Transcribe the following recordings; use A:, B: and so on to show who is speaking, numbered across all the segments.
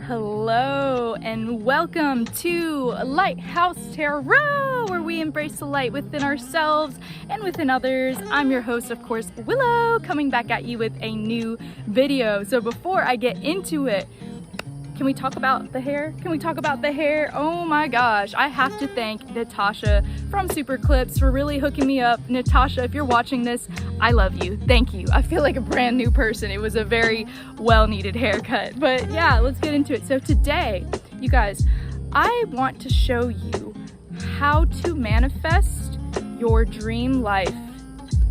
A: Hello and welcome to Lighthouse Tarot, where we embrace the light within ourselves and within others. I'm your host, of course, Willow, coming back at you with a new video. So before I get into it, can we talk about the hair? Oh my gosh, I have to thank Natasha from Super Clips for really hooking me up. Natasha, if you're watching this, I love you. Thank you. I feel like a brand new person. It was a very well-needed haircut. But yeah, let's get into it. So today, you guys, I want to show you how to manifest your dream life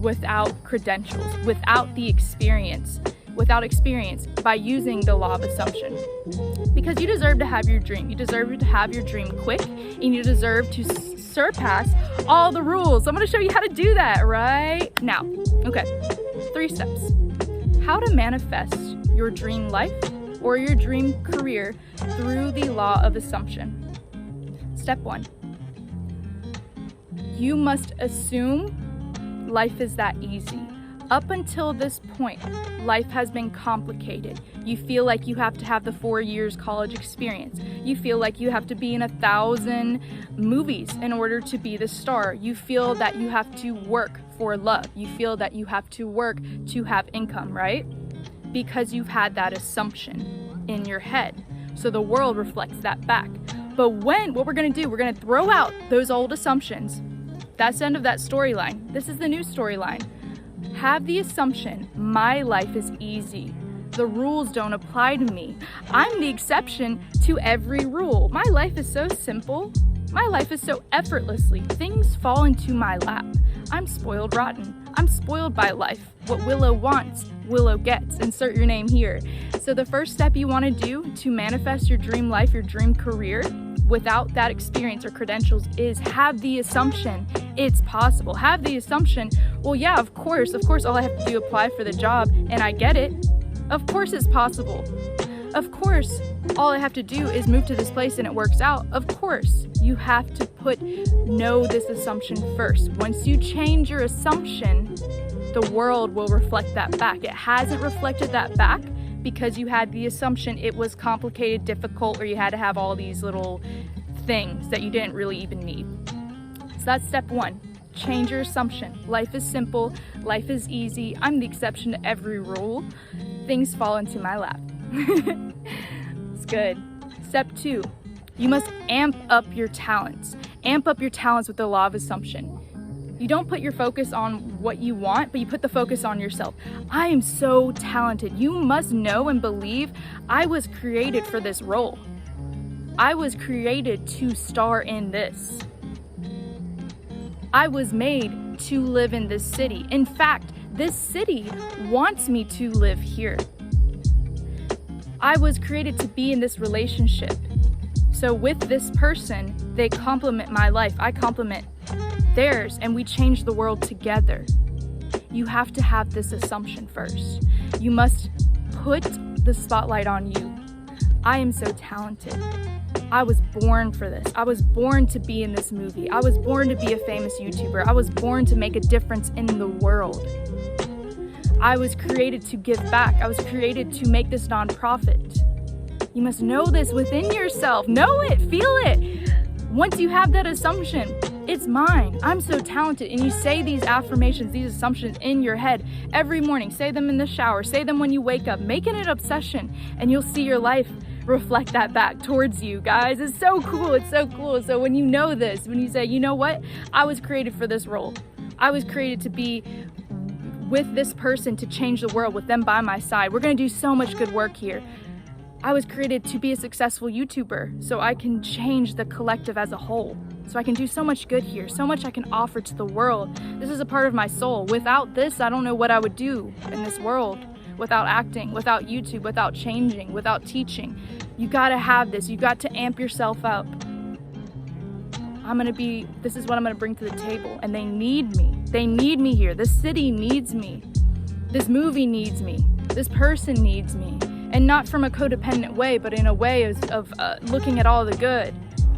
A: without credentials, without experience by using the law of assumption. Because you deserve to have your dream. You deserve to have your dream quick, and you deserve to surpass all the rules. So I'm going to show you how to do that right now. Okay, 3 steps. How to manifest your dream life or your dream career through the law of assumption. Step 1. You must assume life is that easy. Up until this point, life has been complicated. You feel like you have to have the 4 years college experience. You feel like you have to be in 1,000 movies in order to be the star. You feel that you have to work for love. You feel that you have to work to have income, right? Because you've had that assumption in your head. So the world reflects that back. But what we're gonna do, we're gonna throw out those old assumptions. That's the end of that storyline. This is the new storyline. Have the assumption, my life is easy. The rules don't apply to me. I'm the exception to every rule. My life is so simple. My life is so effortlessly. Things fall into my lap. I'm spoiled rotten. I'm spoiled by life. What Willow wants, Willow gets. Insert your name here. So the first step you want to do to manifest your dream life, your dream career, without that experience or credentials is have the assumption it's possible. Have the assumption, well, yeah, of course, all I have to do apply for the job and I get it. Of course it's possible. Of course, all I have to do is move to this place and it works out. Of course, you have to know this assumption first. Once you change your assumption, the world will reflect that back. It hasn't reflected that back because you had the assumption it was complicated, difficult, or you had to have all these little things that you didn't really even need. So that's step 1. Change your assumption. Life is simple. Life is easy. I'm the exception to every rule. Things fall into my lap. It's good. Step 2. You must amp up your talents. Amp up your talents with the law of assumption. You don't put your focus on what you want, but you put the focus on yourself. I am so talented. You must know and believe I was created for this role. I was created to star in this. I was made to live in this city. In fact, this city wants me to live here. I was created to be in this relationship. So with this person, they complement my life. I complement theirs, and we change the world together. You have to have this assumption first. You must put the spotlight on you. I am so talented. I was born for this. I was born to be in this movie. I was born to be a famous YouTuber. I was born to make a difference in the world. I was created to give back. I was created to make this nonprofit. You must know this within yourself. Know it, feel it. Once you have that assumption, it's mine. I'm so talented. And you say these affirmations, these assumptions in your head every morning. Say them in the shower. Say them when you wake up. Make it an obsession, and you'll see your life reflect that back towards you, guys. It's so cool. It's so cool. So when you know this, when you say, you know what? I was created for this role. I was created to be with this person, to change the world, with them by my side. We're going to do so much good work here. I was created to be a successful YouTuber so I can change the collective as a whole. So I can do so much good here, so much I can offer to the world. This is a part of my soul. Without this, I don't know what I would do in this world. Without acting, without YouTube, without changing, without teaching. You gotta have this. You got to amp yourself up. This is what I'm gonna bring to the table. And they need me. They need me here. This city needs me. This movie needs me. This person needs me. And not from a codependent way, but in a way of looking at all the good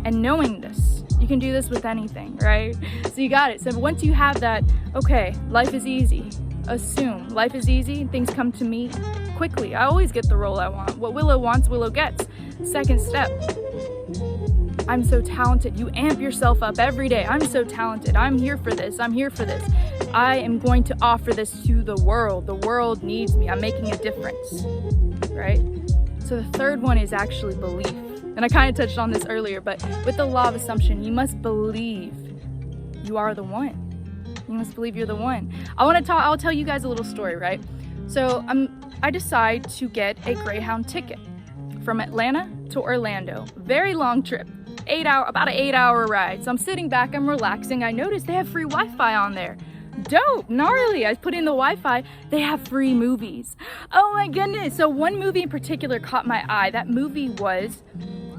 A: and knowing this. You can do this with anything, right? So you got it. So once you have that, okay, life is easy. Assume life is easy, things come to me quickly. I always get the role I want. What Willow wants, Willow gets. Second step, I'm so talented. You amp yourself up every day. I'm so talented. I'm here for this. I'm here for this. I am going to offer this to the world. The world needs me. I'm making a difference, right? So the third one is actually belief. And I kind of touched on this earlier, but with the law of assumption, you must believe you are the one. You must believe you're the one. I'll tell you guys a little story, right? So I decide to get a Greyhound ticket from Atlanta to Orlando. Very long trip. About an 8-hour ride. So I'm sitting back, I'm relaxing. I noticed they have free Wi-Fi on there. Dope, gnarly. I put in the Wi-Fi, they have free movies. Oh my goodness. So one movie in particular caught my eye. That movie was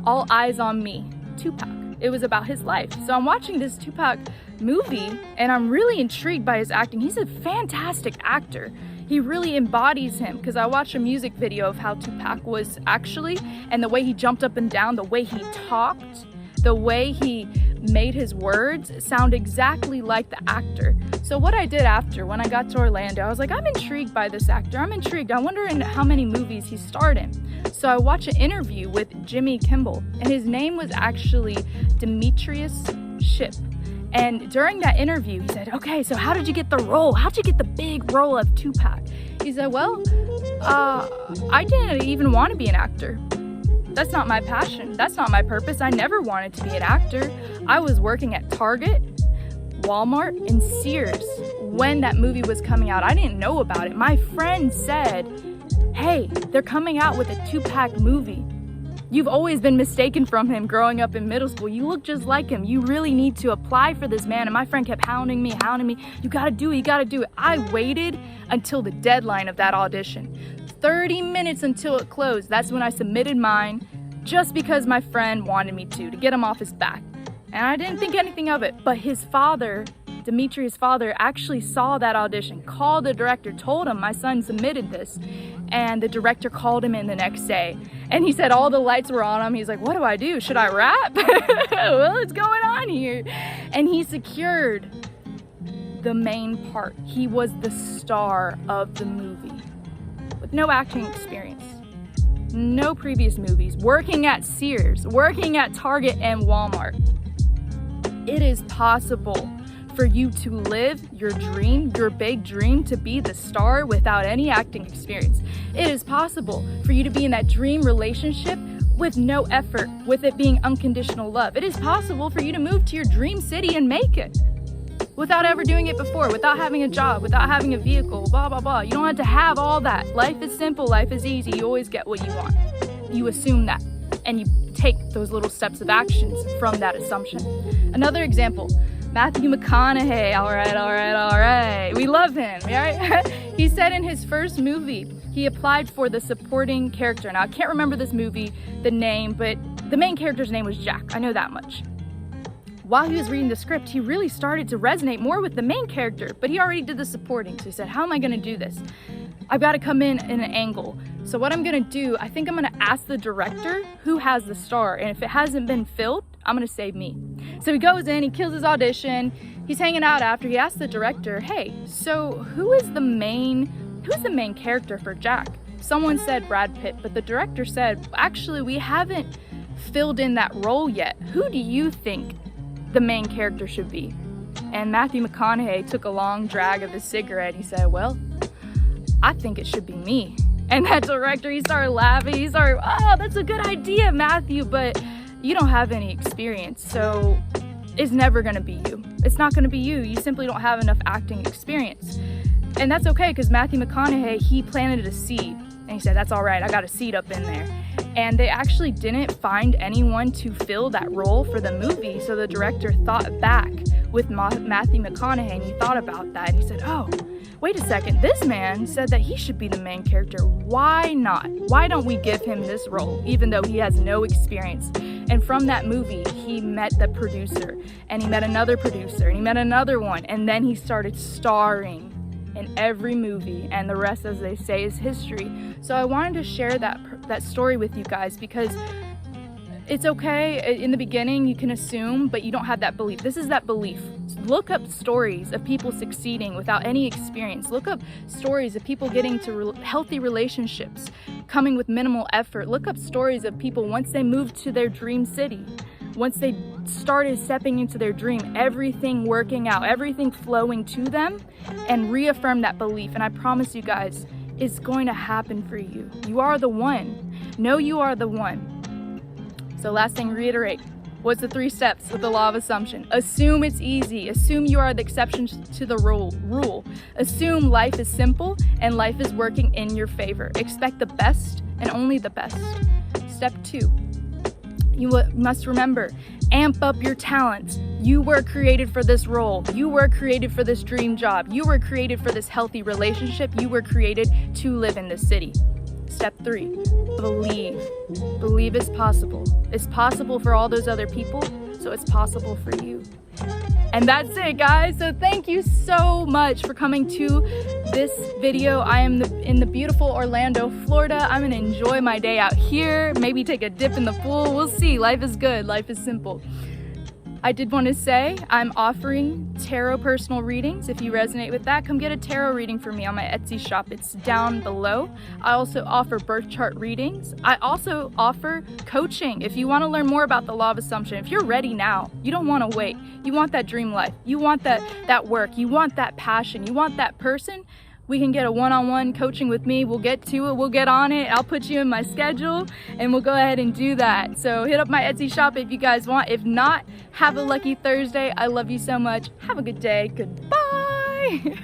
A: All Eyes on Me, Tupac. It was about his life. So I'm watching this Tupac movie and I'm really intrigued by his acting. He's a fantastic actor. He really embodies him, because I watched a music video of how Tupac was actually, and the way he jumped up and down, the way he talked, the way he made his words sound exactly like the actor. So what I did after, when I got to Orlando, I was like, I'm intrigued by this actor. I'm intrigued. I wonder how many movies he starred in. So I watched an interview with Jimmy Kimmel, and his name was actually Demetrius Shipp. And during that interview, he said, okay, so how did you get the role? How'd you get the big role of Tupac? He said, well, I didn't even want to be an actor. That's not my passion. That's not my purpose. I never wanted to be an actor. I was working at Target, Walmart, and Sears when that movie was coming out. I didn't know about it. My friend said, hey, they're coming out with a Tupac movie. You've always been mistaken from him growing up in middle school. You look just like him. You really need to apply for this, man. And my friend kept hounding me. You gotta do it, you gotta do it. I waited until the deadline of that audition. 30 minutes until it closed. That's when I submitted mine, just because my friend wanted me to get him off his back. And I didn't think anything of it, but his father, Demetrius' father, actually saw that audition, called the director, told him my son submitted this, and the director called him in the next day. And he said all the lights were on him. He's like, what do I do? Should I rap? What's going on here? And he secured the main part. He was the star of the movie with no acting experience, no previous movies, working at Sears, working at Target and Walmart. It is possible for you to live your dream, your big dream, to be the star without any acting experience. It is possible for you to be in that dream relationship with no effort, with it being unconditional love. It is possible for you to move to your dream city and make it without ever doing it before, without having a job, without having a vehicle, blah, blah, blah. You don't have to have all that. Life is simple, life is easy. You always get what you want. You assume that, and you take those little steps of actions from that assumption. Another example, Matthew Mcconaughey. All right. We love him, right? He said in his first movie, he applied for the supporting character. Now, I can't remember this movie, the name, but the main character's name was Jack. I know that much. While he was reading the script, he really started to resonate more with the main character, but he already did the supporting. So he said, how am I going to do this? I've got to come in an angle. So what I'm going to do, I think I'm going to ask the director who has the star. And if it hasn't been filled, I'm going to save me. So he goes in, he kills his audition. He's hanging out after. He asks the director, hey, so who is the main character for Jack? Someone said Brad Pitt, but the director said, actually, we haven't filled in that role yet. Who do you think the main character should be? And Matthew McConaughey took a long drag of his cigarette. He said, well, I think it should be me. And that director, he started laughing. He started, oh, that's a good idea, Matthew, but you don't have any experience, so it's never gonna be you. It's not gonna be you. You simply don't have enough acting experience. And that's okay, because Matthew McConaughey, he planted a seed. And he said, that's all right, I got a seed up in there. And they actually didn't find anyone to fill that role for the movie, so the director thought back with Matthew McConaughey, and he thought about that, and he said, oh, wait a second, this man said that he should be the main character. Why not? Why don't we give him this role, even though he has no experience? And from that movie, he met the producer, and he met another producer, and he met another one, and then he started starring in every movie, and the rest, as they say, is history. So I wanted to share that story with you guys, because it's okay in the beginning, you can assume, but you don't have that belief. This is that belief. Look up stories of people succeeding without any experience. Look up stories of people getting to healthy relationships, coming with minimal effort. Look up stories of people once they moved to their dream city, once they started stepping into their dream, everything working out, everything flowing to them, and reaffirm that belief. And I promise you guys, it's going to happen for you. You are the one. Know you are the one. So last thing, reiterate. What's the 3 steps with the law of assumption? Assume it's easy. Assume you are the exception to the rule. Assume life is simple and life is working in your favor. Expect the best and only the best. Step 2. You must remember, amp up your talents. You were created for this role. You were created for this dream job. You were created for this healthy relationship. You were created to live in this city. Step 3, believe. Believe it's possible. It's possible for all those other people, so it's possible for you. And that's it, guys. So thank you so much for coming to this video. I am in the beautiful Orlando, Florida. I'm gonna enjoy my day out here, maybe take a dip in the pool. We'll see. Life is good. Life is simple. I did want to say I'm offering tarot personal readings. If you resonate with that, come get a tarot reading from me on my Etsy shop. It's down below. I also offer birth chart readings. I also offer coaching. If you want to learn more about the law of assumption, if you're ready now, you don't want to wait. You want that dream life. You want that work. You want that passion. You want that person. We can get a one-on-one coaching with me. We'll get to it. We'll get on it. I'll put you in my schedule and we'll go ahead and do that. So hit up my Etsy shop if you guys want. If not, have a lucky Thursday. I love you so much. Have a good day. Goodbye.